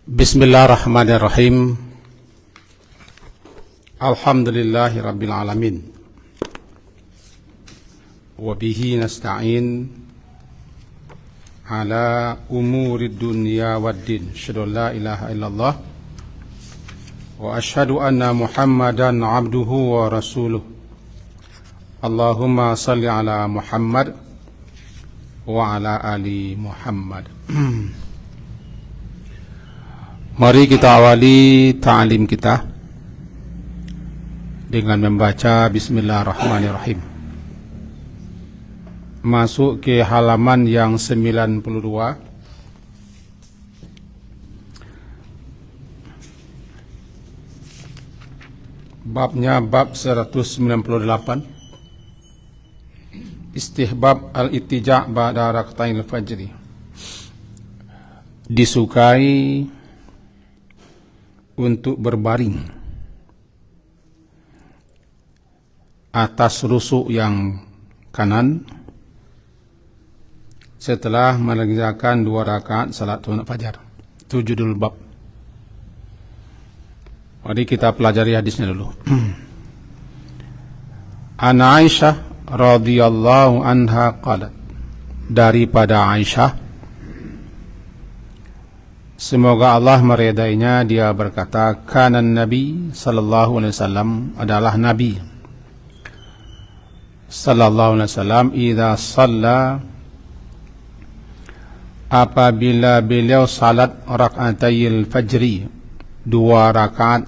Bismillahirrahmanirrahim. Alhamdulillahi rabbil alamin. Wa bihi nasta'in ala umuri dunya waddin. Asyhadu an la ilaha illallah wa asyhadu anna Muhammadan abduhu wa rasuluh. Allahumma salli ala Muhammad wa ala ali Muhammad. Mari kita awali ta'lim kita dengan membaca Bismillahirrahmanirrahim. Masuk ke halaman yang 92. Babnya bab 198. Istihbab al-ittija' ba'da rak'atail fajri. Disukai untuk berbaring atas rusuk yang kanan setelah mengerjakan 2 rakaat salat sunat fajar. Itu judul bab. Mari kita pelajari hadisnya dulu. An Aisyah radhiyallahu anha qalat, daripada Aisyah, semoga Allah meridainya, dia berkata, kana Nabi sallallahu alaihi wasallam, adalah Nabi sallallahu alaihi wasallam, idza shalla, apabila beliau salat rak'atayil fajri, 2 rakaat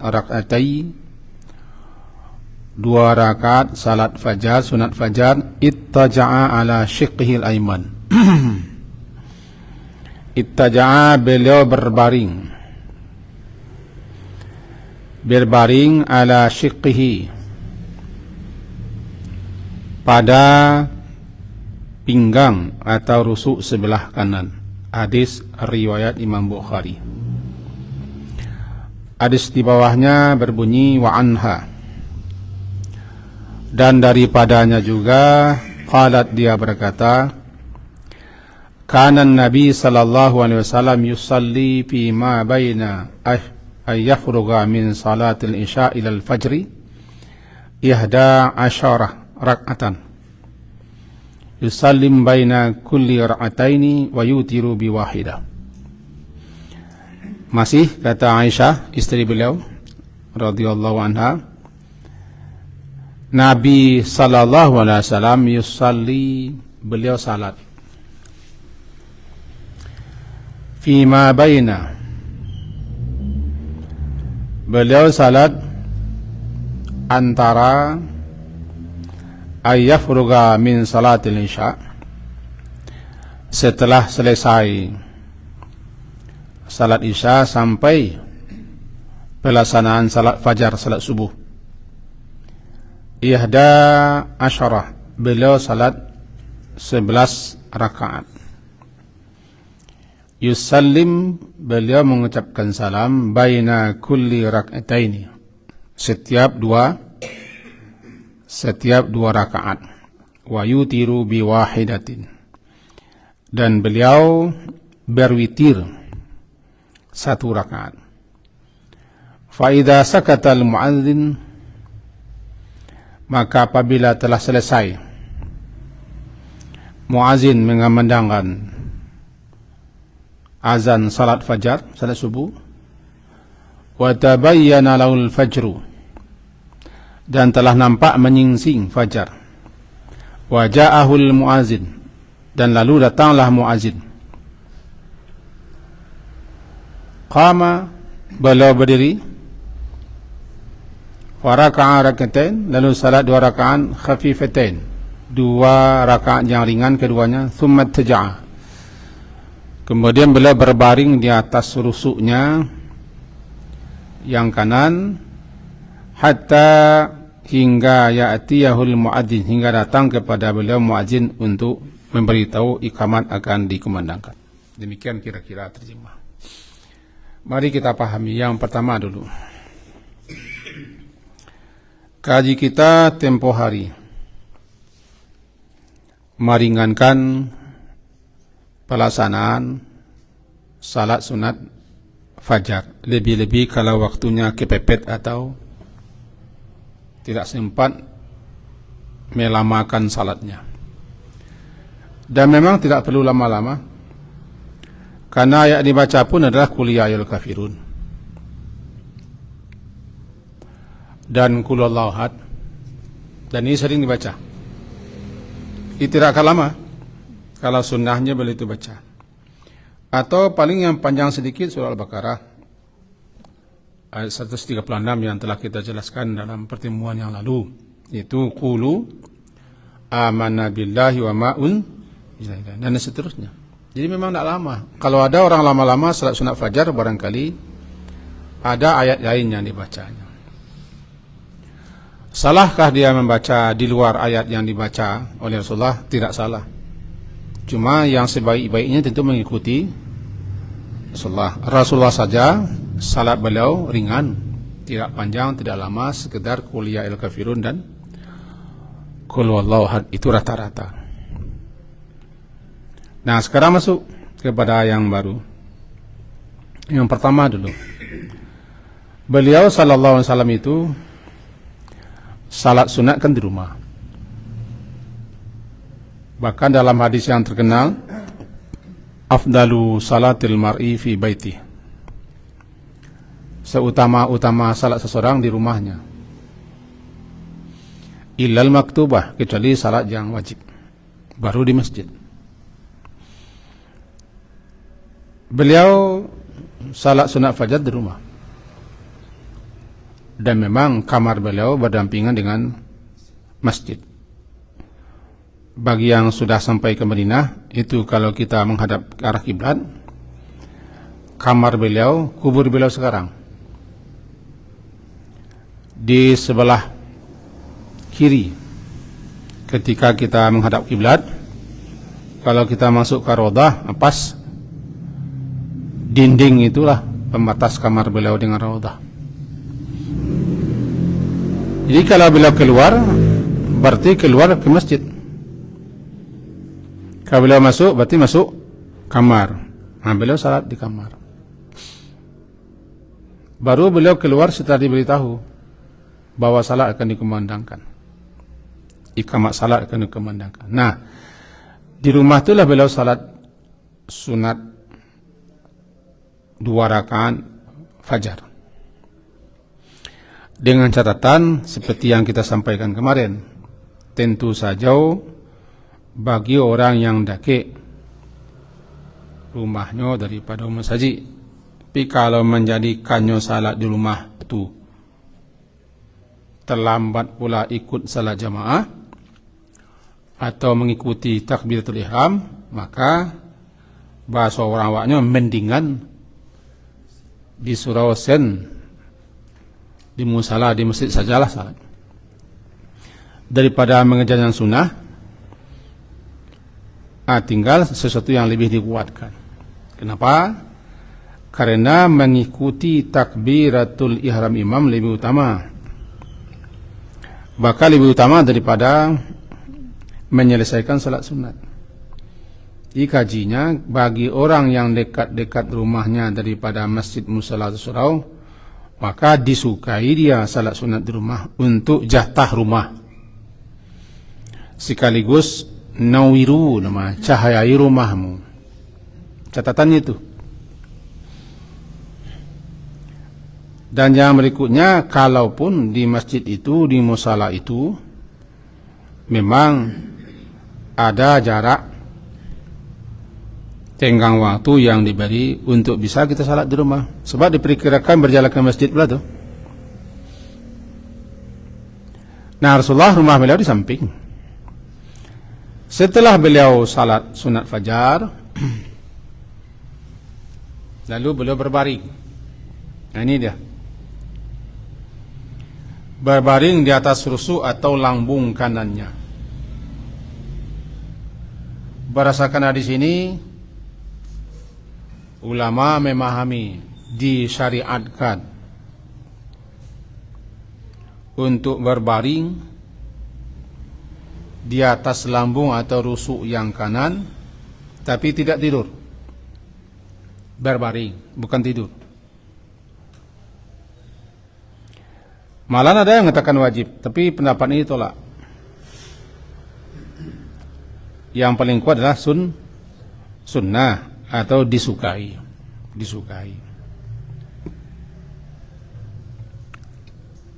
salat fajar, sunat fajar, ittaja'a ala shiqqihil ayman. Ittaja'a, beliau berbaring ala shiqqihi, pada pinggang atau rusuk sebelah kanan. Hadis riwayat Imam Bukhari. Hadis di bawahnya berbunyi wa anha, dan daripadanya juga, qalat, dia berkata, kana Nabi sallallahu alaihi wasallam yusalli fi ma baina ayyafruga min salatil isya ila al-fajri 11 rak'atan, yusallim baina kulli rak'ataini wa yutiru bi wahidah. Masih kata Aisyah, istri beliau radhiyallahu anha, Nabi sallallahu alaihi wasallam yusalli, beliau salat, fima baina, beliau salat antara ayyafruga min salatil isya, setelah selesai salat isya sampai pelaksanaan salat fajar, salat subuh, 11, beliau salat 11 rakaat. Yusallim, beliau mengucapkan salam, baina kulli rak'ataini, setiap dua rakaat, wa yutiru bi wahidatin, dan beliau berwitir 1 rakaat. Fa idza sakata al muadzin, maka apabila telah selesai muazin mengumandangkan azan salat fajar, salat subuh, wa tabayyana lahul fajru, dan telah nampak menyingsing fajar, wa ja'ahul muazin, dan lalu datanglah muazin, qama, beliau berdiri, wa raka'a rak'atain, lalu salat 2 rakaat khafifatain, 2 rakaat yang ringan keduanya, thumma taja'a, kemudian beliau berbaring di atas rusuknya yang kanan, hatta, hingga ya'tiyahul muadzin, hingga datang kepada beliau muadzin untuk memberitahu iqamat akan dikumandangkan. Demikian kira-kira terjemah. Mari kita pahami yang pertama dulu. Kaji kita tempo hari meringankan pelaksanaan salat sunat fajar, lebih-lebih kalau waktunya kepepet atau tidak sempat melamakan salatnya. Dan memang tidak perlu lama-lama, karena ayat dibaca pun adalah Qul ya ayyuhal kafirun dan Qul huwallahu ahad, dan ini sering dibaca. Ini tidak akan lama kalau sunnahnya boleh itu baca. Atau paling yang panjang sedikit surah Al-Baqarah ayat 136 yang telah kita jelaskan dalam pertemuan yang lalu, yaitu qulu amanna billahi wa ma unzila dan seterusnya. Jadi memang tidak lama. Kalau ada orang lama-lama salat sunat fajar, barangkali ada ayat lain yang dibacanya. Salahkah dia membaca di luar ayat yang dibaca oleh Rasulullah? Tidak salah. Cuma yang sebaik-baiknya tentu mengikuti Rasulullah saja. Salat beliau ringan, tidak panjang, tidak lama, sekedar Qul ya ayyuhal kafirun dan Qul huwallahu ahad, itu rata-rata. Nah, sekarang masuk kepada yang baru. Yang pertama dulu, beliau sallallahu alaihi wasallam itu salat sunat kan di rumah. Bahkan dalam hadis yang terkenal, afdalu salatil mar'i fi baiti, seutama-utama salat seseorang di rumahnya, illal maktubah, kecuali salat yang wajib, baru di masjid. Beliau salat sunat fajar di rumah, dan memang kamar beliau berdampingan dengan masjid. Bagi yang sudah sampai ke Madinah, itu kalau kita menghadap ke arah kiblat, kamar beliau, kubur beliau sekarang di sebelah kiri. Ketika kita menghadap kiblat, kalau kita masuk ke Raudhah, pas dinding itulah pembatas kamar beliau dengan Raudhah. Jadi kalau beliau keluar, berarti keluar ke masjid. Kalau beliau masuk, berarti masuk kamar. Nah, beliau salat di kamar. Baru beliau keluar setelah diberitahu bahwa salat akan dikumandangkan, iqamat salat akan dikumandangkan. Nah, di rumah itulah beliau salat sunat 2 rakaat fajar, dengan catatan seperti yang kita sampaikan kemarin, tentu saja bagi orang yang dake rumahnya daripada masjid. Tapi kalau menjadikannya salat di rumah itu terlambat pula ikut salat jamaah atau mengikuti takbiratul ihram, maka bahasa orang awaknya mendingan di surau sen, di musala, di masjid sajalah salat, daripada mengejar yang sunnah. Tinggal sesuatu yang lebih dikuatkan. Kenapa? Karena mengikuti takbiratul ihram imam lebih utama, bahkan lebih utama daripada menyelesaikan salat sunat. Kajinya bagi orang yang dekat-dekat rumahnya daripada masjid musala atau surau, maka disukai dia salat sunat di rumah untuk jatah rumah, sekaligus nawiru, nama cahayai rumahmu, catatannya itu. Dan yang berikutnya, kalaupun di masjid itu, di musala itu memang ada jarak tenggang waktu yang diberi untuk bisa kita salat di rumah, sebab diperkirakan berjalan ke masjid pula tuh. Nah, Rasulullah rumah beliau di samping. Setelah beliau salat sunat fajar, lalu beliau berbaring. Nah, ini dia, berbaring di atas rusuk atau lambung kanannya. Berdasarkan hadis ini, ulama memahami disyariatkan untuk berbaring di atas lambung atau rusuk yang kanan, tapi tidak tidur. Berbaring, bukan tidur. Malah ada yang mengatakan wajib, tapi pendapat ini tolak. Yang paling kuat adalah sunnah atau disukai.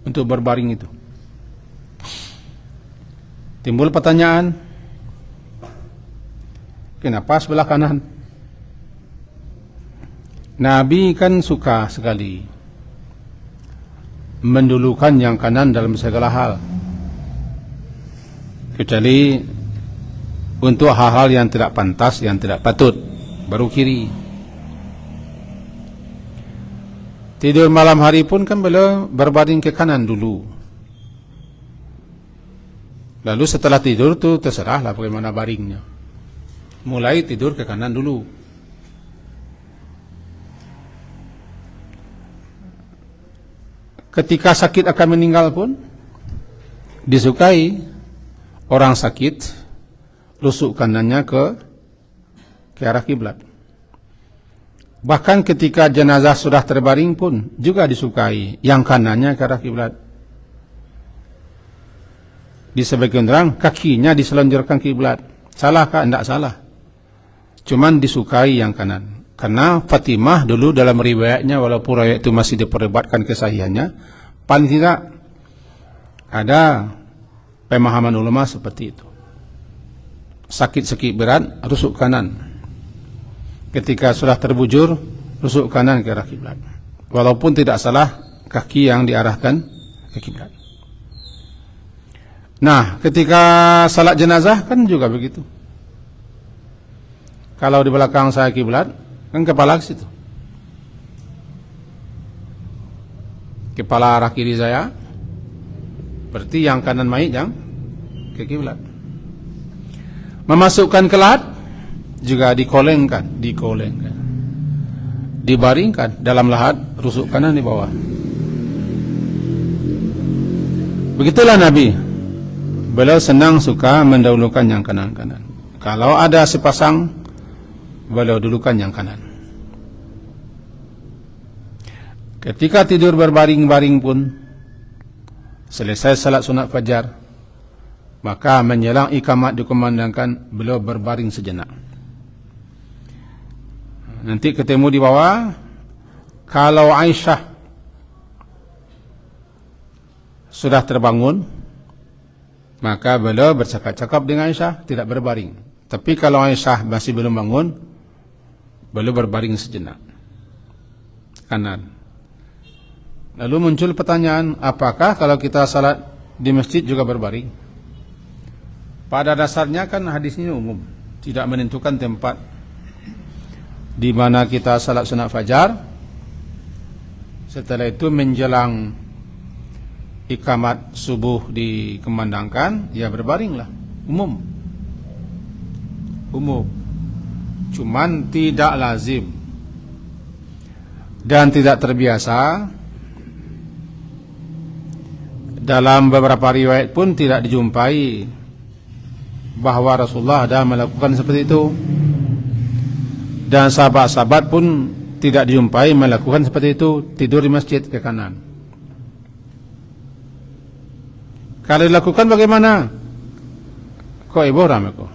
Untuk berbaring itu. Timbul pertanyaan, kenapa sebelah kanan? Nabi kan suka sekali mendulukan yang kanan dalam segala hal, kecuali untuk hal-hal yang tidak pantas, yang tidak patut, baru kiri. Tidur malam hari pun kan beliau berbaring ke kanan dulu, lalu setelah tidur tuh terserahlah bagaimana baringnya. Mulai tidur ke kanan dulu. Ketika sakit akan meninggal pun disukai orang sakit rusuk kanannya ke arah kiblat. Bahkan ketika jenazah sudah terbaring pun juga disukai yang kanannya ke arah kiblat. Di sebagian orang kakinya diselonjorkan kiblat. Salahkah? Tidak salah. Cuman disukai yang kanan. Karena Fatimah dulu dalam riwayatnya, walaupun riwayat itu masih diperdebatkan kesahihannya, paling tidak ada pemahaman ulama seperti itu. Sakit-sakit berat, rusuk kanan. Ketika sudah terbujur, rusuk kanan ke arah kiblat. Walaupun tidak salah kaki yang diarahkan ke kiblat. Nah, ketika salat jenazah kan juga begitu. Kalau di belakang saya kiblat, kan kepala ke situ. Kepala arah kiri saya, berarti yang kanan mayit yang ke kiblat. Memasukkan ke lahat juga dikolengkan, dibaringkan dalam lahat, rusuk kanan di bawah. Begitulah Nabi. Beliau senang suka mendahulukan yang kanan-kanan. Kalau ada sepasang, beliau dulukan yang kanan. Ketika tidur berbaring-baring pun, selesai salat sunat fajar, maka menjelang iqamat dikumandangkan, beliau berbaring sejenak. Nanti ketemu di bawah, kalau Aisyah sudah terbangun, maka beliau bercakap-cakap dengan Aisyah, tidak berbaring. Tapi kalau Aisyah masih belum bangun, beliau berbaring sejenak kanan. Lalu muncul pertanyaan, apakah kalau kita salat di masjid juga berbaring? Pada dasarnya kan hadis ini umum, tidak menentukan tempat di mana kita salat sunat fajar. Setelah itu menjelang iqamat subuh dikumandangkan, ya berbaringlah, umum. Cuman tidak lazim dan tidak terbiasa. Dalam beberapa riwayat pun tidak dijumpai bahwa Rasulullah ada melakukan seperti itu, dan sahabat-sahabat pun tidak dijumpai melakukan seperti itu, tidur di masjid ke kanan. Kalau dilakukan bagaimana? Kok ibu ramai kok?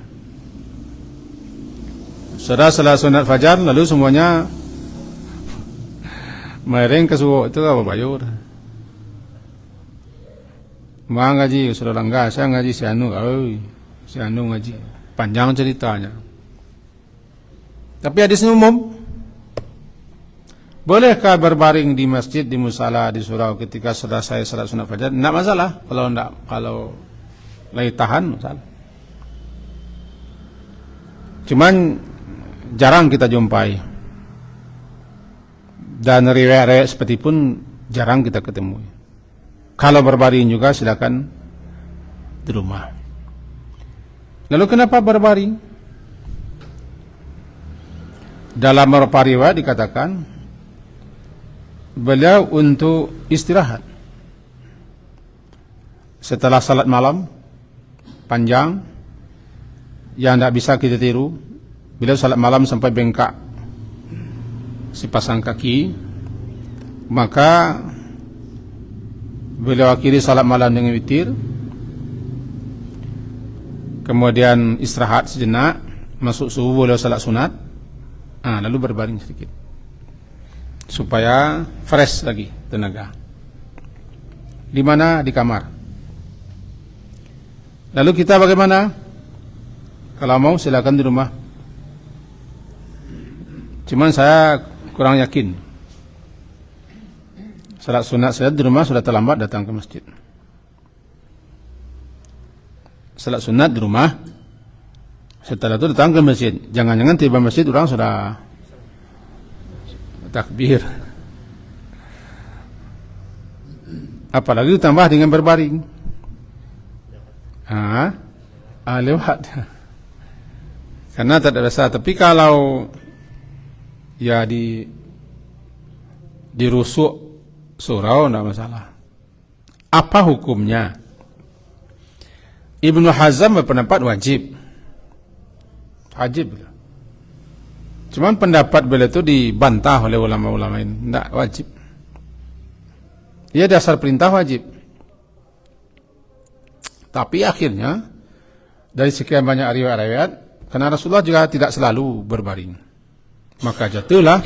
Sudah salat sunat fajar, lalu semuanya mereng ke subuh, itu apa bayur? Mak ngaji, sudah langgar, saya ngaji si Anu ngaji, panjang ceritanya. Tapi hadisnya umum. Bolehkah berbaring di masjid, di musala, di surau ketika selesai salat sunat fajar? Tidak masalah. Kalau lagi tahan, masalah. Cuman jarang kita jumpai, dan riwayat-riwayat seperti pun jarang kita ketemu. Kalau berbaring juga silakan di rumah. Lalu kenapa berbaring? Dalam beberapa riwayat dikatakan beliau untuk istirahat. Setelah salat malam panjang yang tidak bisa kita tiru, beliau salat malam sampai bengkak sepasang kaki, maka beliau akhiri salat malam dengan witir, kemudian istirahat sejenak, masuk subuh beliau salat sunat, lalu berbaring sedikit supaya fresh lagi tenaga. Di mana? Di kamar. Lalu kita bagaimana? Kalau mau silakan di rumah. Cuman saya kurang yakin. Salat sunat saya di rumah sudah terlambat datang ke masjid. Salat sunat di rumah, setelah itu datang ke masjid. Jangan-jangan tiba masjid orang sudah takbir. Apalagi ditambah dengan berbaring. Lewat. Karena tak ada rasa. Tapi kalau ya dirusuk surau, tidak masalah. Apa hukumnya? Ibnu Hazm berpendapat wajib. Wajib. Cuman pendapat beliau itu dibantah oleh ulama-ulama ini. Tidak wajib. Ia dasar perintah wajib. Tapi akhirnya dari sekian banyak riwayat, karena Rasulullah juga tidak selalu berbaring, maka jatuhlah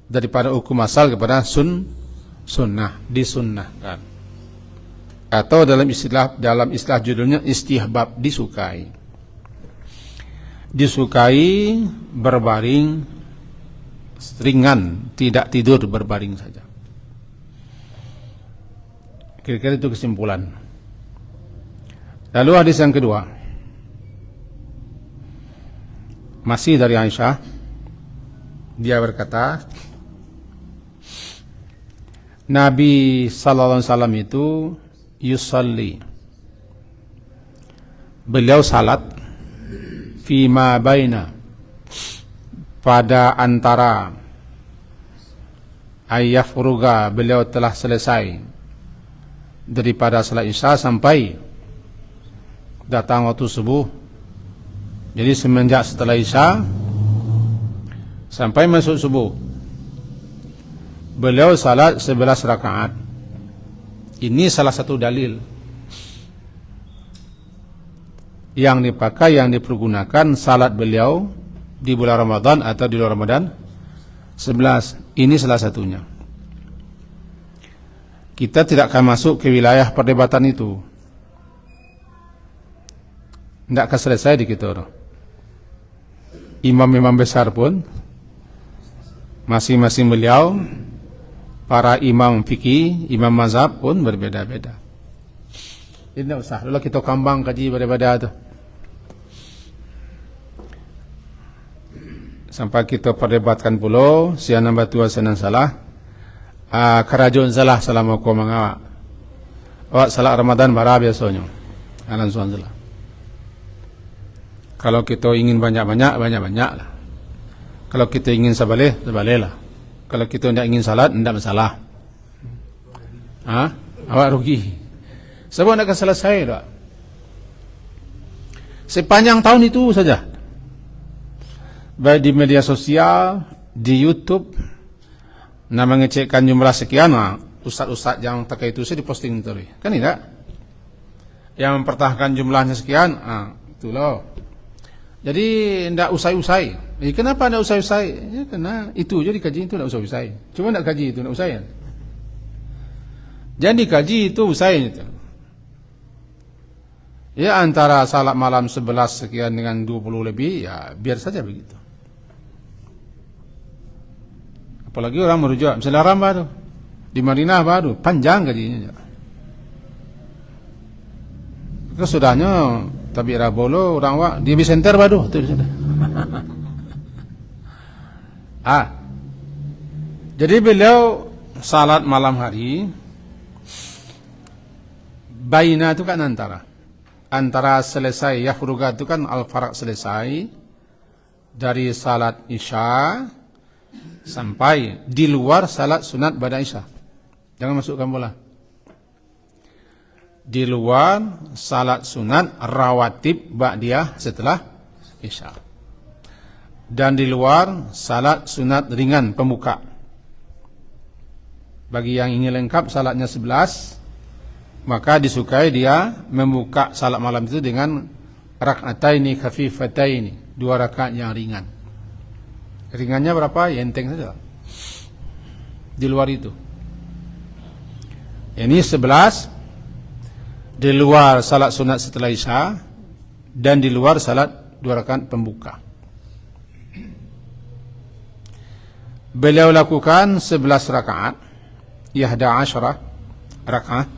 daripada hukum asal kepada sunnah, disunnahkan. Atau dalam istilah judulnya istihbab, disukai berbaring ringan, tidak tidur, berbaring saja. Kira-kira itu kesimpulan. Lalu hadis yang kedua, masih dari Aisyah. Dia berkata, Nabi sallallahu alaihi wasallam itu yusalli, beliau salat fima baina, pada antara ayyafruga, beliau telah selesai daripada salat Isya sampai datang waktu subuh. Jadi semenjak setelah Isya sampai masuk subuh, beliau salat 11 rakaat. Ini salah satu dalil yang dipakai, yang dipergunakan salat beliau di bulan Ramadan atau di luar Ramadan 11. Ini salah satunya. Kita tidak akan masuk ke wilayah perdebatan itu. Tidak akan selesai di kita. Imam-imam besar pun, masing-masing beliau, para imam fikih, imam mazhab pun berbeda-beda. Jadi tidak usah. Lalu kita kambang kaji beda-beda itu. Sampai kita perdebatkan pula, siapa batua, siapa salah. Kerajaan salah selama kau mengawak. Awak salat Ramadan bara biasanya. Alan suan salah. Kalau kita ingin banyak-banyak lah. Kalau kita ingin sebalih lah. Kalau kita tidak ingin salat, tidak masalah. Awak rugi. Sebab nak selesai tak? Sepanjang tahun itu saja. Baik di media sosial, di YouTube, mengecekkan jumlah sekian, ustaz-ustaz yang terkait itu saya diposting terus. Kan tidak? Yang mempertahankan jumlahnya sekian, itu loh. Jadi tidak usai-usai. Kenapa tidak usai-usai? Ya, karena itu je dikaji, itu tidak usai-usai. Cuma tidak kaji itu, tidak usai. Jadi kaji itu usai itu. Ya antara salat malam 11 sekian dengan 20 lebih, ya biar saja begitu. Apalagi orang merujuk, misalnya Rambah tu, di Madinah baru, panjang kajinya. Kesudahnya, tapi Rabolo, orang wak, di Bisenter baru, tu sudah. Jadi beliau salat malam hari, baina itu kan antara selesai, yafruga itu kan al-faraq selesai, dari salat Isya, sampai di luar salat sunat ba'da Isya. Jangan masukkan bola. Di luar salat sunat rawatib ba'diyah setelah Isya. Dan di luar salat sunat ringan pembuka. Bagi yang ingin lengkap salatnya 11, maka disukai dia membuka salat malam itu dengan rak'ataini khafifataini, 2 rakaat yang ringan. Ringannya berapa? Ya enteng saja. Di luar itu. Ini 11 di luar salat sunat setelah Isya dan di luar salat 2 rakaat pembuka. Beliau lakukan 11 rakaat, yahda asyarah rakaat,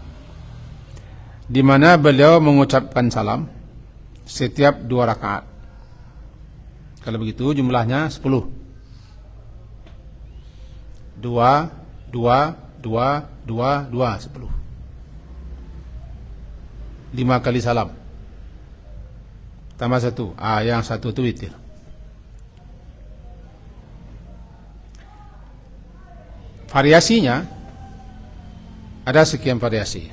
di mana beliau mengucapkan salam setiap 2 rakaat. Kalau begitu jumlahnya 10. 2, 2, 2, 2, 2, 10. 5 kali salam. Tambah 1. Yang 1 itu witir. Variasinya ada sekian variasi.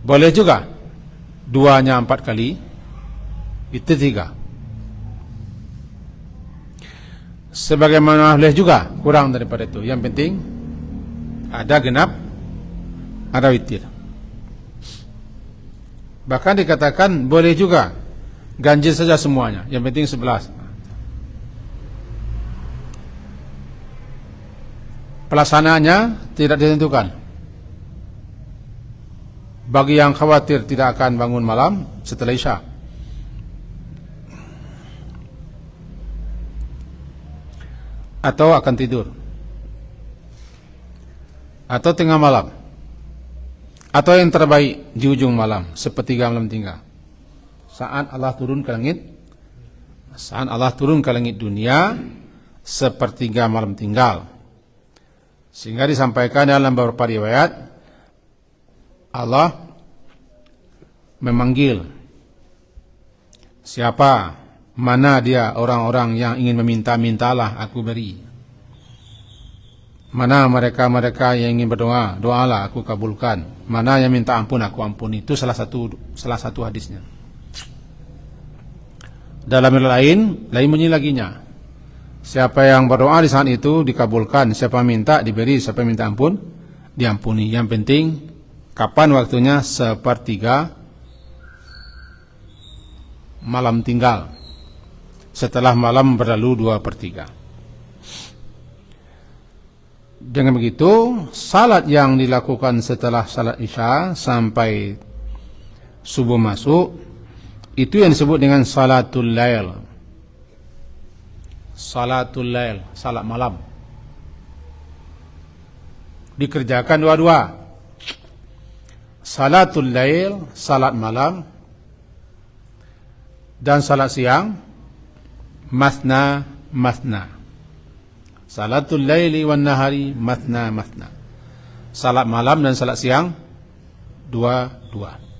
Boleh juga 2-nya 4 kali, itu 3. Sebagaimana boleh juga kurang daripada itu. Yang penting ada genap, ada witir. Bahkan dikatakan boleh juga ganjil saja semuanya, yang penting 11. Pelaksanaannya tidak ditentukan. Bagi yang khawatir tidak akan bangun malam setelah Isya, atau akan tidur, atau tengah malam, atau yang terbaik di ujung malam, sepertiga malam tinggal, saat Allah turun ke langit, dunia, sepertiga malam tinggal. Sehingga disampaikan dalam beberapa riwayat, Allah memanggil siapa, mana dia orang-orang yang ingin meminta-mintalah aku beri. Mana mereka-mereka yang ingin berdoa, doalah aku kabulkan. Mana yang minta ampun, aku ampuni. Itu salah satu hadisnya. Dalam lain bunyi laginya. Siapa yang berdoa di saat itu dikabulkan, siapa minta diberi, siapa minta ampun diampuni. Yang penting kapan waktunya? Sepertiga malam tinggal, setelah malam berlalu 2/3. Dengan begitu, salat yang dilakukan setelah salat Isya sampai subuh masuk, itu yang disebut dengan salatul lail. Salatul lail, salat malam. Dikerjakan dua-dua. Salatul lail, salat malam, dan salat siang, masna masna. Salatul laili wan nahari masna masna. Salat malam dan salat siang dua-dua.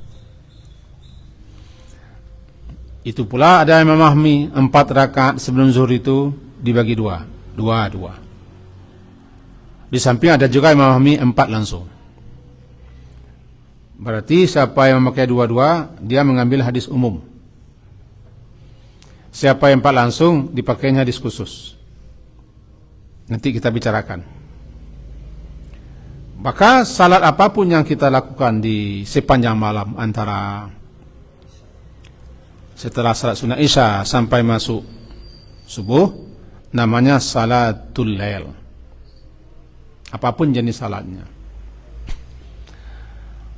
Itu pula ada yang memahami 4 rakaat sebelum zuhur itu dibagi 2, 2. Di samping ada juga yang memahami 4 langsung. Berarti siapa yang memakai 2-2, dia mengambil hadis umum. Siapa yang 4 langsung, dipakainya hadis khusus. Nanti kita bicarakan. Maka salat apapun yang kita lakukan di sepanjang malam, antara setelah salat sunat Isya sampai masuk subuh, namanya salatul lail. Apapun jenis salatnya.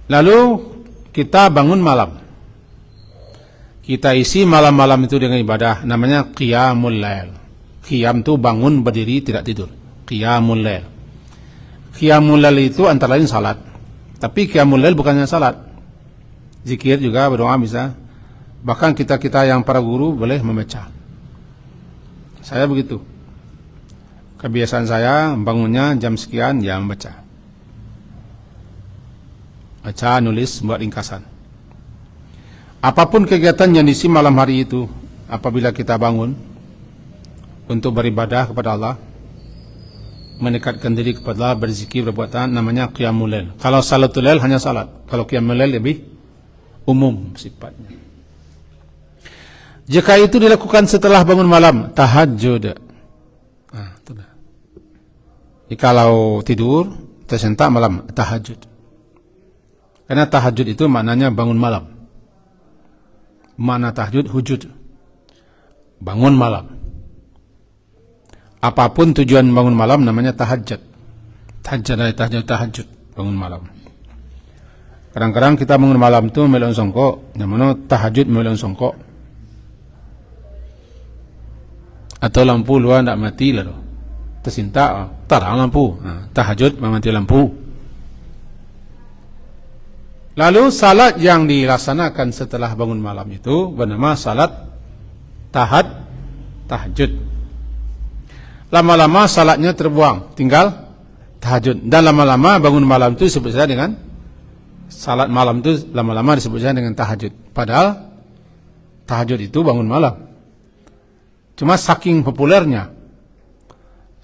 Lalu kita bangun malam. Kita isi malam-malam itu dengan ibadah, namanya qiyamul lail. Qiyam itu bangun berdiri tidak tidur. Qiyamul lail. Qiyamul lail itu antara lain salat. Tapi qiyamul lail bukannya salat. Zikir juga, berdoa bisa. Bahkan kita yang para guru boleh membaca. Saya begitu. Kebiasaan saya bangunnya jam sekian, ya membaca. Baca, nulis, buat ringkasan. Apapun kegiatan yang diisi malam hari itu, apabila kita bangun untuk beribadah kepada Allah, mendekatkan diri kepada Allah, berzikir, berbuatan, namanya qiyamul lail. Kalau salatul lail hanya salat. Kalau qiyamul lail lebih umum sifatnya. Jika itu dilakukan setelah bangun malam, tahajud. Kalau tidur tersentak malam, tahajud. Karena tahajud itu maknanya bangun malam. Makna tahajud, hujud, bangun malam. Apapun tujuan bangun malam namanya tahajud. Tahajud, bangun malam. Kadang-kadang kita bangun malam itu melon songkok, namanya tahajud melon songkok. Atau lampu luar tidak mati lalu tersinta, terang lampu, tahajud memati lampu. Lalu salat yang dilaksanakan setelah bangun malam itu bernama salat tahajud. Lama-lama salatnya terbuang, tinggal tahajud. Dan lama-lama bangun malam itu disebut saja dengan salat malam itu, lama-lama disebut saja dengan tahajud. Padahal tahajud itu bangun malam. Cuma saking populernya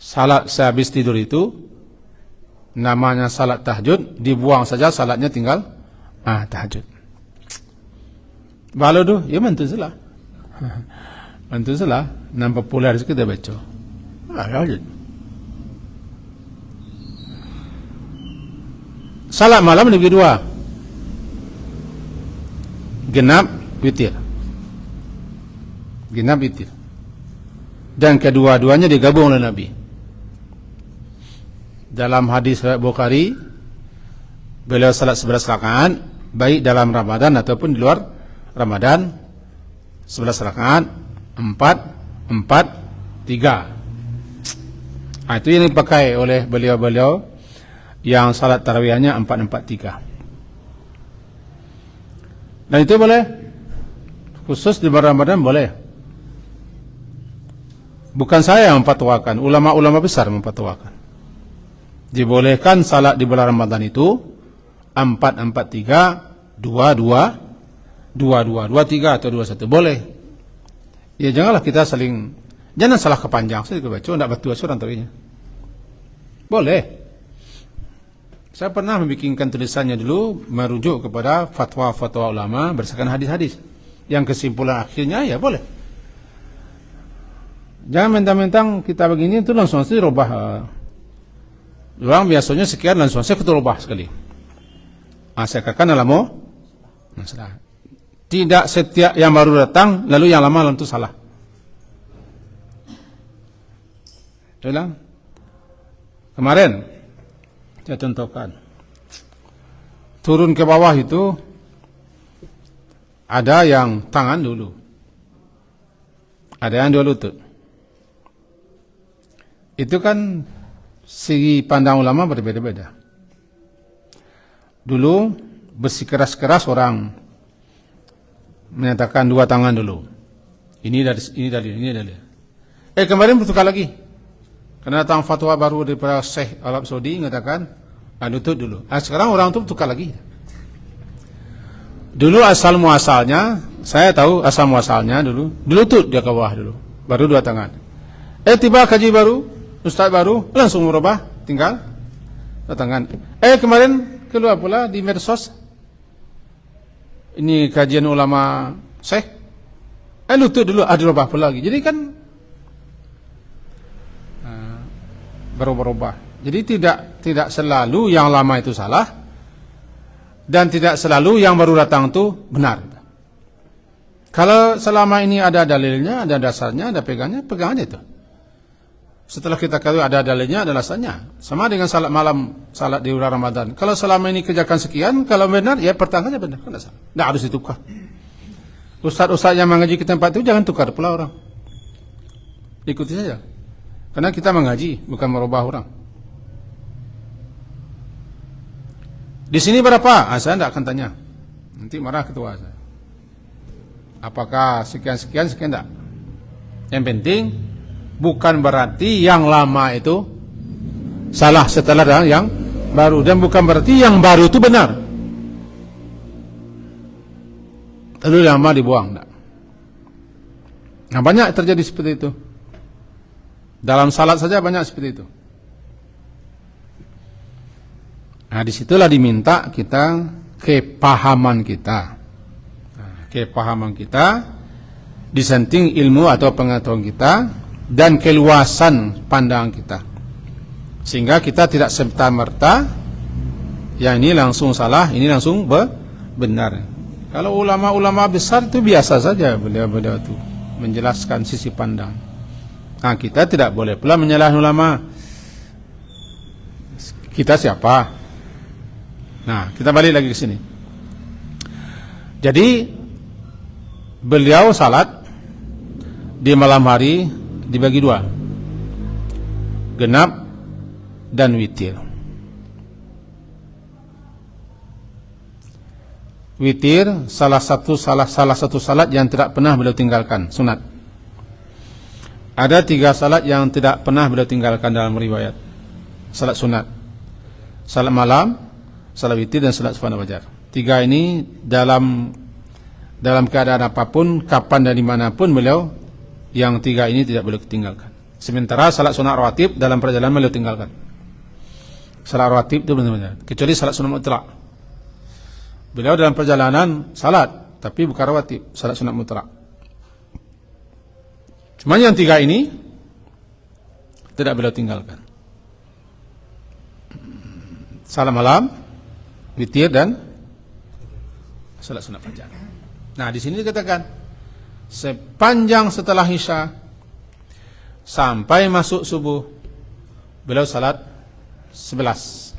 salat sehabis tidur itu namanya salat tahajud, dibuang saja salatnya tinggal tahajud. Balu tu, ya mantu salah. Mantu salah, nampak populer kita baca. Tahajud. Salat malam dibagi dua. Genap witir. Genap witir. Dan kedua-duanya digabung oleh Nabi. Dalam hadis riwayat Bukhari, beliau salat 11 rakaat baik dalam Ramadan ataupun di luar Ramadan. 11 rakaat 4-4-3. Itu yang dipakai oleh beliau-beliau yang salat tarawihnya 4-4-3. Dan itu boleh khusus di bulan Ramadan, boleh. Bukan saya yang memfatwakan, ulama-ulama besar memfatwakan. Dibolehkan salat di bulan Ramadan itu 4-4-3, 2-2, 2-2, 2-3 atau 2-1, boleh. Ya janganlah kita jangan salah kepanjang. Saya juga baca, tidak betul surah tarawihnya. Boleh. Saya pernah membikinkan tulisannya dulu, merujuk kepada fatwa-fatwa ulama berdasarkan hadis-hadis. Yang kesimpulan akhirnya, ya boleh. Jangan mentang-mentang kita begini, itu langsung saja rubah. Orang biasanya sekian, langsung saja kita rubah sekali. Saya katakan alamu, tidak setiap yang baru datang, lalu yang lama tentu salah. Bilang kemarin saya contohkan, turun ke bawah itu ada yang tangan dulu, ada yang dua lutut. Itu kan segi pandang ulama berbeda-beda. Dulu bersikeras-keras orang menyatakan dua tangan dulu. Ini dari. Kemarin bertukar lagi. Karena datang fatwa baru daripada Syekh Arab Saudi mengatakan lutut dulu. Sekarang orang itu bertukar lagi. Dulu asal muasalnya, saya tahu asal muasalnya dulu lutut dia ke bawah dulu, baru dua tangan. Tiba kaji baru, ustaz baru langsung merubah, tinggal dua tangan. Kemarin keluar pula di medsos, ini kajian ulama Syekh, lutut dulu dirubah pula lagi. Jadi kan berubah-ubah. Jadi tidak selalu yang lama itu salah, dan tidak selalu yang baru datang itu benar. Kalau selama ini ada dalilnya, ada dasarnya, ada pegangnya, pegang aja itu. Setelah kita ketahui ada dalilnya, ada dasarnya. Sama dengan salat malam, salat di bulan Ramadan. Kalau selama ini kerjakan sekian, kalau benar, ya pertanyaan benar, kan dasar. Tidak harus ditukar. Ustaz-ustaz yang mengaji ke tempat itu jangan tukar pula orang. Ikuti saja. Karena kita mengaji, bukan merubah orang. Di sini berapa? Saya tidak akan tanya. Nanti marah ketua saya. Apakah sekian-sekian, sekian tidak? Yang penting, bukan berarti yang lama itu salah setelah yang baru. Dan bukan berarti yang baru itu benar. Lalu yang lama dibuang. Tidak. Nah, banyak terjadi seperti itu. Dalam salat saja banyak seperti itu. Nah, disitulah diminta kita kepahaman kita. Kepahaman kita, disenting ilmu atau pengetahuan kita, dan keluasan pandangan kita. Sehingga kita tidak serta-merta yang ini langsung salah, ini langsung benar. Kalau ulama-ulama besar itu biasa saja beliau-beliau itu menjelaskan sisi pandang. Nah, kita tidak boleh pula menyalahkan ulama. Kita siapa? Nah, kita balik lagi ke sini. Jadi beliau salat di malam hari dibagi dua, genap dan witir. Witir salah satu salat yang tidak pernah beliau tinggalkan, sunat. Ada 3 salat yang tidak pernah beliau tinggalkan dalam riwayat. Salat sunat, salat malam, salat witir, dan salat subhan fajar. 3 ini dalam keadaan apapun, kapan dan dimanapun beliau, yang 3 ini tidak boleh tinggalkan. Sementara salat sunat rawatib dalam perjalanan beliau tinggalkan. Salat rawatib itu benar-benar, kecuali salat sunat mutlak. Beliau dalam perjalanan salat, tapi bukan rawatib, salat sunat mutlak. Cuma yang 3 ini tidak beliau tinggalkan. Salat malam, witir, dan salat sunat fajar. Nah, di sini dikatakan sepanjang setelah Isya sampai masuk subuh beliau salat 11.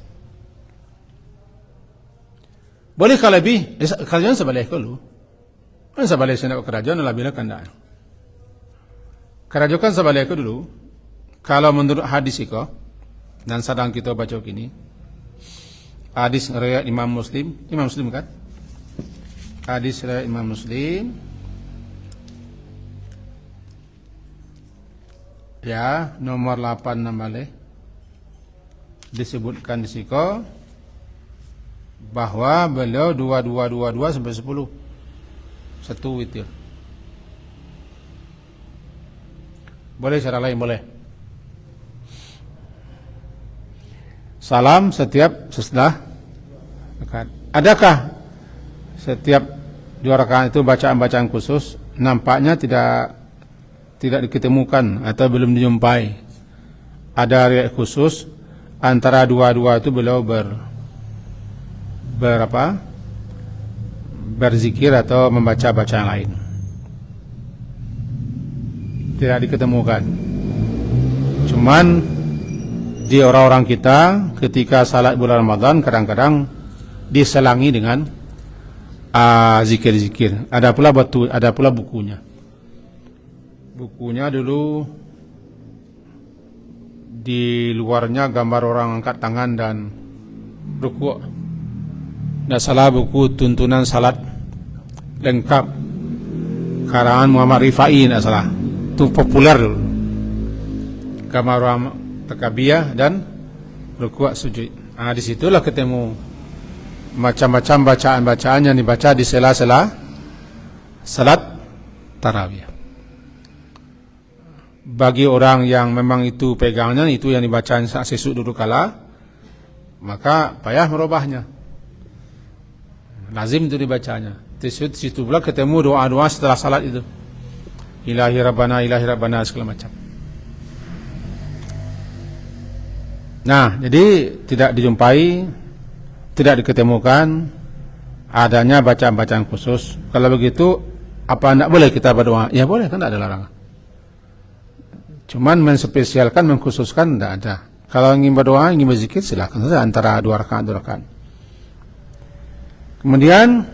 Boleh kalau lebih, kerajaan sebalik dulu. Kan sebalik saya nak kerajaan adalah bila kandaan. Kerajaan sebalik dulu. Kalau menurut hadis itu dan sedang kita baca kini, hadis riwayat Imam Muslim kan? Hadis riwayat Imam Muslim. Ya, nomor 8 namanya disebutkan di situ bahwa beliau 22 sampai 10. 1 witir. Boleh cara lain, boleh. Salam setiap sesudah rakaat. Adakah setiap 2 rakaat itu bacaan-bacaan khusus? Nampaknya tidak diketemukan atau belum dijumpai ada riwayat khusus antara dua-dua itu beliau berzikir atau membaca bacaan lain. Tidak diketemukan. Cuman di orang-orang kita ketika salat bulan Ramadan kadang-kadang diselangi dengan zikir-zikir. Ada pula bukunya. Bukunya dulu di luarnya gambar orang angkat tangan dan rukuk. Tidak salah, buku tuntunan salat lengkap karangan Muhammad Rifai, tidak salah. Itu populer dulu. Gambar orang takbiyah dan rukuk sujud. Nah, disitulah ketemu macam-macam bacaan-bacaan yang dibaca di sela-sela salat tarawih. Bagi orang yang memang itu pegangannya, itu yang dibaca sesuk duduk kala, maka payah merubahnya. Lazim itu dibacanya. Situ pula ketemu doa-doa setelah salat itu. Ilahi Rabbana segala macam. Nah, jadi tidak dijumpai, tidak diketemukan adanya bacaan-bacaan khusus. Kalau begitu, apa tidak boleh kita berdoa? Ya boleh, kan tidak ada larangan. Cuman menspesialkan, mengkhususkan tidak ada. Kalau ingin berdoa, ingin berzikir, silakan saja antara 2 rakaat. Kemudian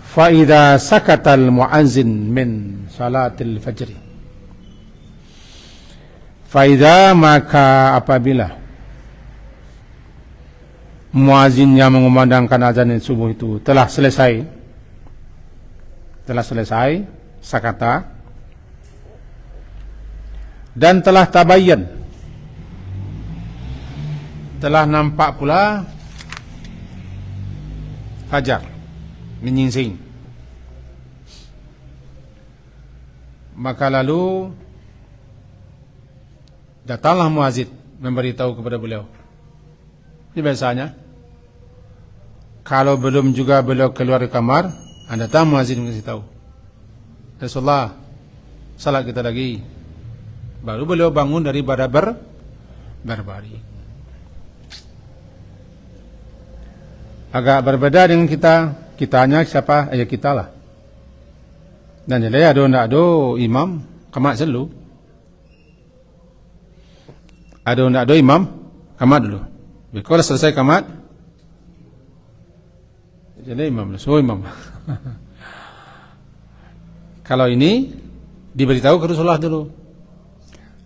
faida sakatal muazzin min salatil fajr. Faida, maka apabila muazzin yang mengumandangkan azan subuh itu telah selesai sakata dan telah tabayyan, telah nampak pula fajar menyingsing, maka lalu datanglah muazzin memberitahu kepada beliau. Ini biasanya kalau belum juga beliau keluar dari kamar, datang muazzin mengasih tahu, Rasulullah, salat kita lagi. Baru beliau bangun dari pada berbaring. agak berbeda dengan kita. Kitanya siapa? Ya kita lah. Dan jadi ada imam kamat selalu. Ada imam kamat dulu. Kalau selesai kamat, jadi imam dulu. So imam. Kalau ini diberitahu ke Rasulullah dulu,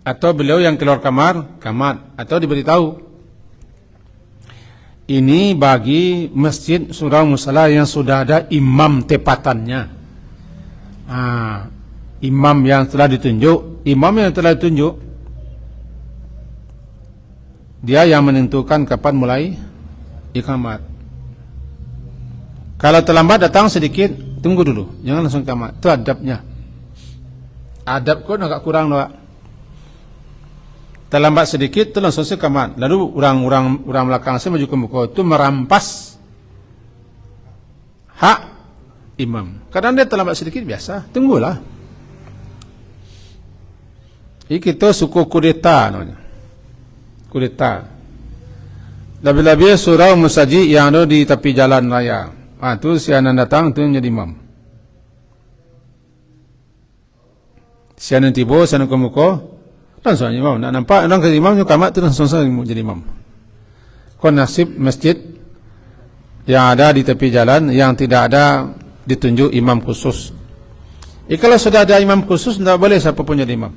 atau beliau yang keluar kamar, kamat, atau diberitahu. Ini bagi masjid surau musala yang sudah ada imam tepatannya. Imam yang telah ditunjuk, dia yang menentukan kapan mulai iqamat. Kalau terlambat datang sedikit, tunggu dulu, jangan langsung iqamat. Itu adabnya. Adab kok agak kurang doa. Terlambat sedikit itu langsung iqamat. Lalu orang belakang saya maju ke muka itu merampas hak imam. Kadang dia terlambat sedikit biasa, tunggulah. Ini kita suku kudeta namanya. Kudeta. Lebih-lebih surau masjid yang ada di tepi jalan raya. Itu si anak datang itu menjadi imam. Si anak tiba, si anak ke muka, langsung imam. Nak nampak orang ke imam kamat tu langsung jadi imam. Kau nasib masjid yang ada di tepi jalan yang tidak ada ditunjuk imam khusus. Kalau sudah ada imam khusus, tidak boleh siapa pun jadi imam.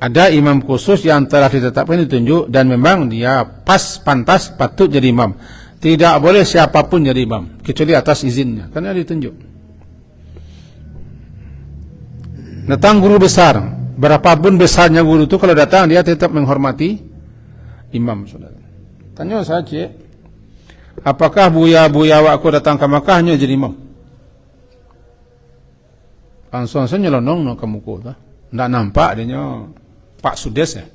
Ada imam khusus yang telah ditetapkan ditunjuk dan memang dia pantas patut jadi imam. Tidak boleh siapapun jadi imam kecuali atas izinnya, karena ditunjuk. Datang guru besar, berapapun besarnya guru itu, kalau datang dia tetap menghormati imam. Saudara, tanya saja, apakah buya waktu datang ke Makkah hanya jadi imam? Langsung saya nyelonong ke muka, tidak nampak adanya Pak Sudes ya.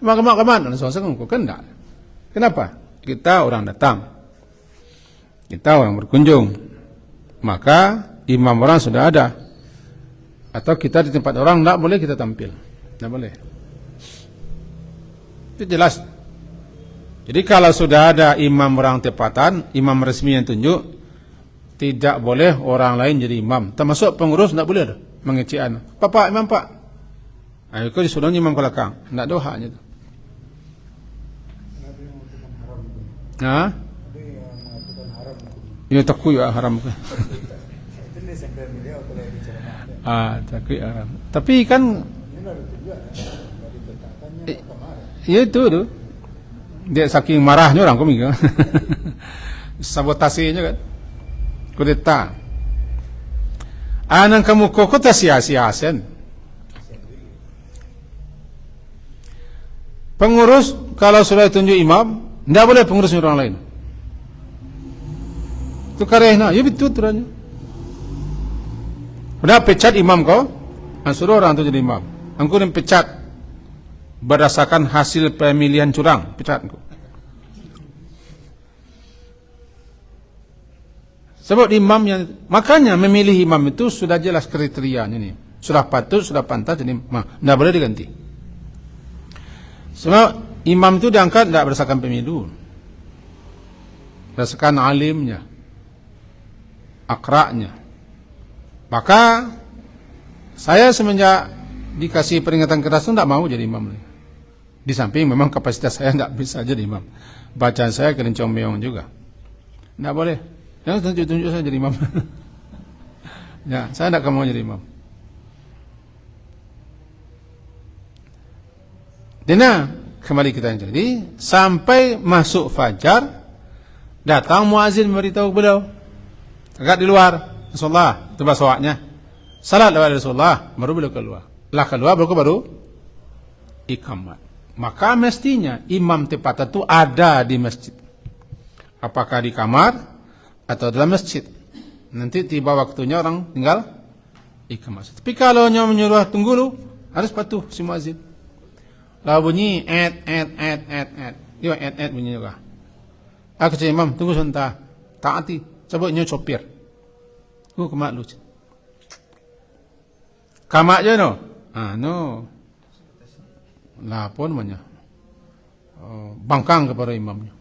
Kemat, langsung saya ke muka, kan tidak. Kenapa? Kita orang datang, kita orang berkunjung, maka imam orang sudah ada. Atau kita di tempat orang, tidak boleh kita tampil, tidak boleh. Itu jelas. Jadi kalau sudah ada imam orang tepatan, imam resmi yang tunjuk, tidak boleh orang lain jadi imam. Termasuk pengurus tidak boleh ada mengecekan. Pak imam pak, ayo kau disuruh imam ke belakang, tidak dohanya itu. Nah, ya takut ya haram. Takut haram. Tapi kan, ya itu tu. Dia saking marahnya orang kau mikir, sabotasinya kan, kudeta. Anang kamu kok tak sia-sia sen. Pengurus kalau sudah tunjuk imam, tidak boleh pengurus orang lain. Itu karena, ya betul turunnya. Udah pecat imam kau, suruh orang itu jadi imam. Engkau yang pecat berdasarkan hasil pemilihan curang, pecat engkau. Sebab imam yang, makanya memilih imam itu sudah jelas kriterianya nih. Sudah patut, sudah pantas, jadi tidak boleh diganti. Sebab imam itu diangkat tidak berdasarkan pemilu, berdasarkan alimnya, akraknya. Maka saya semenjak dikasih peringatan keras itu tidak mau jadi imam lagi. Di samping memang kapasitas saya tidak bisa jadi imam, bacaan saya kerencong meong juga, tidak boleh. Jangan tunjuk-tunjuk saya jadi imam. Ya, saya tidak mau jadi imam. Dina, kembali kita yang jadi sampai masuk fajar, datang muazin memberitahu beliau agak di luar. Rasulullah itu bahasanya salat lewat Rasulullah, baru beliau keluar. Keluar baru iqamat. Maka mestinya imam tepat itu ada di masjid, apakah di kamar atau dalam masjid. Nanti tiba waktunya orang tinggal iqamat. Tapi kalau menyuruh tunggu dulu, harus patuh si muazin. Lah bunyi yo bunyi juga. Aku cakap imam tunggu sebentar, taati, sebabnya sopir. Aku kemak lu. Kamak je no. No. Lah pun namanya. Bangkang kepada imamnya.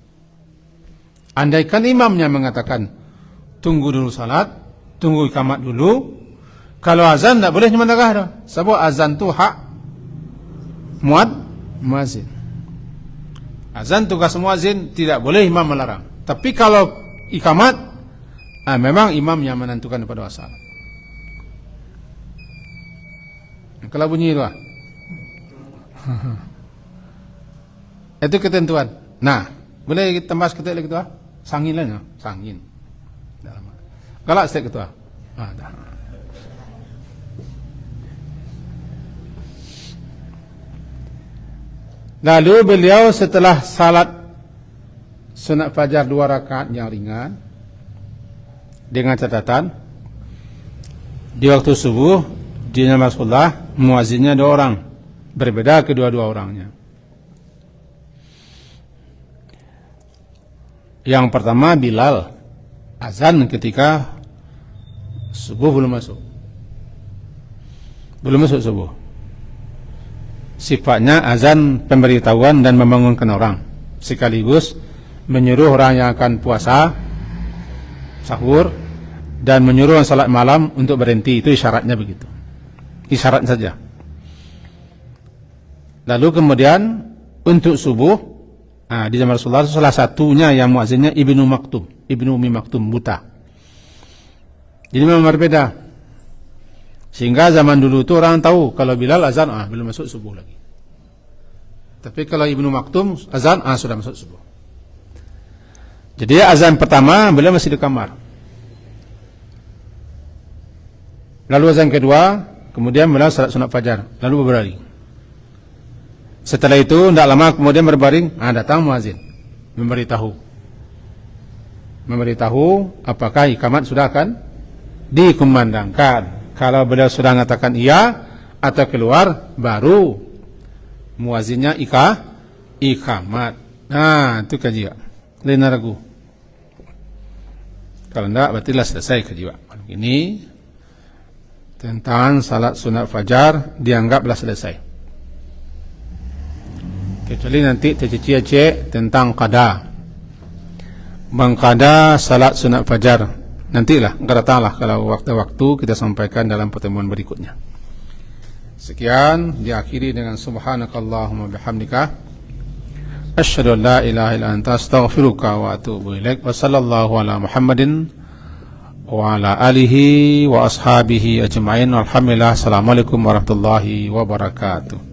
Andaikan imamnya mengatakan tunggu dulu salat, tunggu ikamat dulu, kalau azan tak boleh cuma dah. Sebab azan tu hak muazin. Azan tugas muazin, tidak boleh imam melarang. Tapi kalau ikamat, memang imam yang menentukan pada asal. Kalau bunyi itu itu ketentuan. Nah, boleh kita tambah ketika lagi tu sangin lah, sangin. Kalau setiap ketua, dah. Lalu beliau setelah salat sunat fajar 2 rakaat yang ringan, dengan catatan di waktu subuh di nama Rasulullah muazzinnya 2 orang, berbeda kedua-dua orangnya. Yang pertama Bilal, azan ketika subuh belum masuk subuh. Sifatnya azan pemberitahuan dan membangunkan orang, sekaligus menyuruh orang yang akan puasa sahur dan menyuruh orang salat malam untuk berhenti. Itu isyaratnya begitu, isyarat saja. Lalu kemudian untuk subuh, di zaman Rasulullah salah satunya yang muazzinnya Ibnu Umi Maktum buta. Jadi memang berbeda. Sehingga zaman dulu itu orang tahu kalau Bilal azan belum masuk subuh lagi. Tapi kalau Ibnu Maktum azan sudah masuk subuh. Jadi azan pertama beliau masih di kamar. Lalu azan kedua, kemudian beliau salat sunat fajar, lalu berbaring. Setelah itu tidak lama kemudian berbaring, datang muazin memberitahu apakah ikamat sudah akan dikumandangkan. Kalau beliau sudah mengatakan iya atau keluar, baru muazzinnya ikamat. Nah, itu kaji. Lain ragu. Kalau tidak, berarti selesai kaji. Ini tentang salat sunat fajar dianggaplah selesai. Kecuali nanti tercici tentang qada, mengqada salat sunat fajar. Nantilah, datanglah kalau waktu-waktu kita sampaikan dalam pertemuan berikutnya. Sekian, diakhiri dengan subhanakallahumma bihamdika asyhadu an la ilaha illa anta astaghfiruka wa atubu ilaik. Wa sallallahu ala Muhammadin wa ala alihi wa ashabihi ajma'in. Alhamdulillah. Assalamualaikum warahmatullahi wabarakatuh.